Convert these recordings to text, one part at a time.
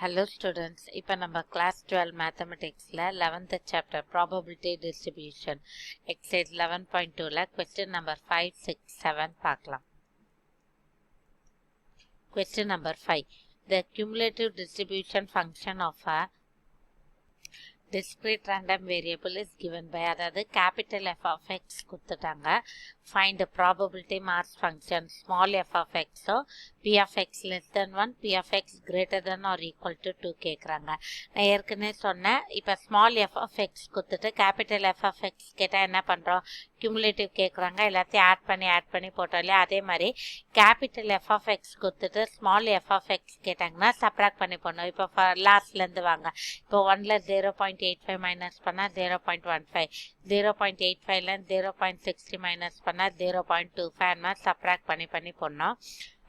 Hello students, இப்போ நம்ம class 12 mathematicsல 11th chapter probability distribution exercise 11.2ல question number 5, 6, 7 பார்க்கலாம். Question number 5. The cumulative distribution function of a discrete random variable is given by அதாவது capital F of x கொடுத்துட்டாங்க. Find the probability mass function small f of x so p of x less than 1 p of x greater than or equal to 2 கேக்குறாங்க. நான் ஏற்கனவே சொன்னேன் இப்ப small f of x கொடுத்துட்டு capital F of x கேட்டா என்ன பண்றோம் cumulative கேக்குறாங்க எல்லாத்தையும் ஆட் பண்ணி போட்டோம்ல அதே மாதிரி capital F of x கொடுத்துட்டு small f of x கேட்டாங்கன்னா சப்ட்ராக்ட் பண்ணி போடணும். இப்போ லாஸ்ட்ல இருந்து வாங்க. இப்போ 1ல 0.85 மைனஸ் பண்ணா 0.15 0.85ல 0.60 மைனஸ் பண்ணா 0.25 சப்ட்ராக்ட் பண்ணி போடணும்.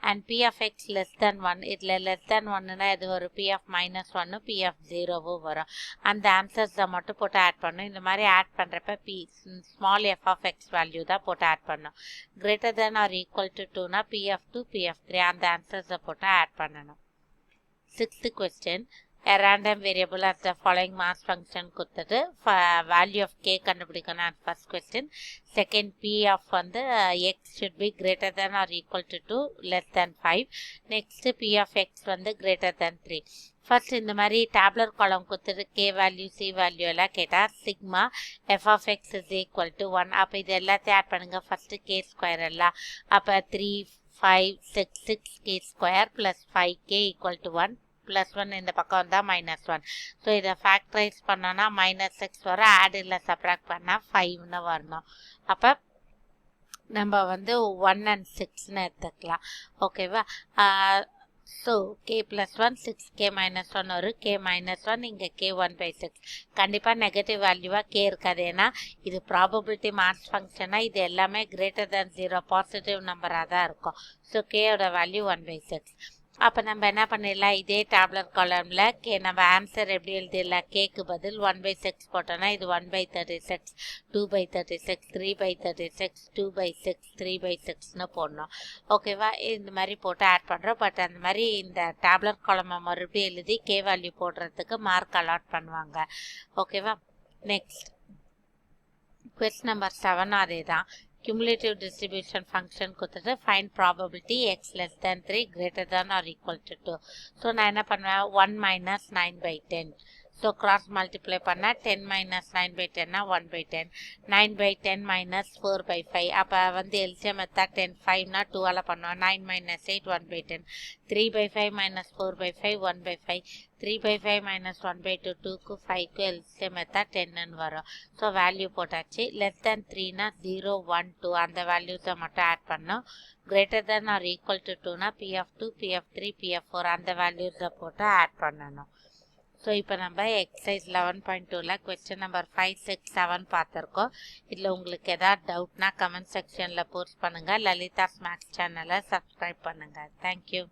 And p of x less than 1 இதுல less than 1னா இது ஒரு p of minus 1 p of 0 வரும். அந்த ஆன்சர்ஸ் மட்டும் போட்டு ஆட் பண்ணணும். இந்த மாதிரி ஆட் பண்றப்ப p small f of x value தான் போட்டு ஆட் பண்ணணும். greater than or equal to 2னா p of 2 p of 3 அந்த ஆன்சர்ஸ் போட்டு ஆட் பண்ணணும். 6th question. A random variable as the following mass function கொடுத்துட்டு value of k கண்டுபிடிக்கணும் first question. Second p of வந்து x should be greater than or equal to 2 less than 5. Next p of x வந்து greater than 3. First இந்த மாதிரி tabular column கொடுத்துட்டு k value c value எல்லாம் கேட்டா sigma f of x is equal to 1. அப்ப இது எல்லாத்தையும் ஆட் பண்ணுங்க. first k square எல்லாம் அப்ப 3 5 6 6k square plus 5k equal to 1 plus 1 இந்த பக்கம் வந்தா minus 1. ஸோ இதை ஃபேக்டரைஸ் பண்ணோன்னா minus 6 வரும். ஆட் இல்லை சப்ராக்ட் பண்ணால் 5ன்னு வரணும். அப்போ நம்ம வந்து 1 and 6ன்னு எடுத்துக்கலாம். ஓகேவா? So k plus 1 6k minus 1 ஒரு k minus 1 இங்கே k 1/6. கண்டிப்பாக நெகட்டிவ் வேல்யூவாக k இருக்காது. ஏன்னா இது ப்ராபபிலிட்டி மாஸ் ஃபங்க்ஷனாக இது எல்லாமே greater than 0 பாசிட்டிவ் நம்பராக தான் இருக்கும். ஸோ கேயோட வேல்யூ 1/6. அப்போ நம்ம என்ன பண்ணிடலாம் இதே டேப்லர் காலமில் கே நம்ம ஆன்சர் எப்படி எழுதிடலாம் கேக்கு பதில் 1/6 போட்டோன்னா இது 1/36 2/36 3/36 2/6 3/6ன்னு போடணும். ஓகேவா? இந்த மாதிரி போட்டு ஆட் பண்ணுறோம். பட் அந்த மாதிரி இந்த டேப்லர் காலமை மறுபடியும் எழுதி கே வேல்யூ போடுறதுக்கு மார்க் அலாட் பண்ணுவாங்க. ஓகேவா? நெக்ஸ்ட் கொஸ்டின் நம்பர் 7 அதே தான். Cumulative distribution function கொடுத்துட்டு find probability x less than 3 greater than or equal to 2. So நான் என்ன பண்ணுவேன் 1 minus 9/10. ஸோ cross multiply பண்ணால் 10 minus 9/10னா 1/10. 9/10 minus 4/5. அப்போ வந்து எல்சிஎம் எடுத்தா 10 5னா 2ஆல் பண்ணுவோம். 9 minus 8 1/10. 3/5 minus 4/5 1/5. 3/5 minus 1/2 2க்கு 5க்கு எல்சிஎம் எடுத்தா 10ன்னு வரும். ஸோ வேல்யூ போட்டாச்சு. லெஸ் தேன் 3னா 0 1 2 அந்த வேல்யூஸை மட்டும் ஆட் பண்ணோம். Greater than or equal to 2னா p of 2 p of 3 p of 4 அந்த வேல்யூஸை போட்டு ஆட் பண்ணணும். ஸோ இப்போ நம்ம எக்ஸசைஸ் 11.2ல கொஸ்டின் நம்பர் 5 6 7 பார்த்துருக்கோம். இதில் உங்களுக்கு எதாவது டவுட்னா கமெண்ட் செக்ஷனில் போஸ்ட் பண்ணுங்கள். லலிதாஸ் மேக்ஸ் சேனலை சப்ஸ்கிரைப் பண்ணுங்கள். தேங்க்யூ.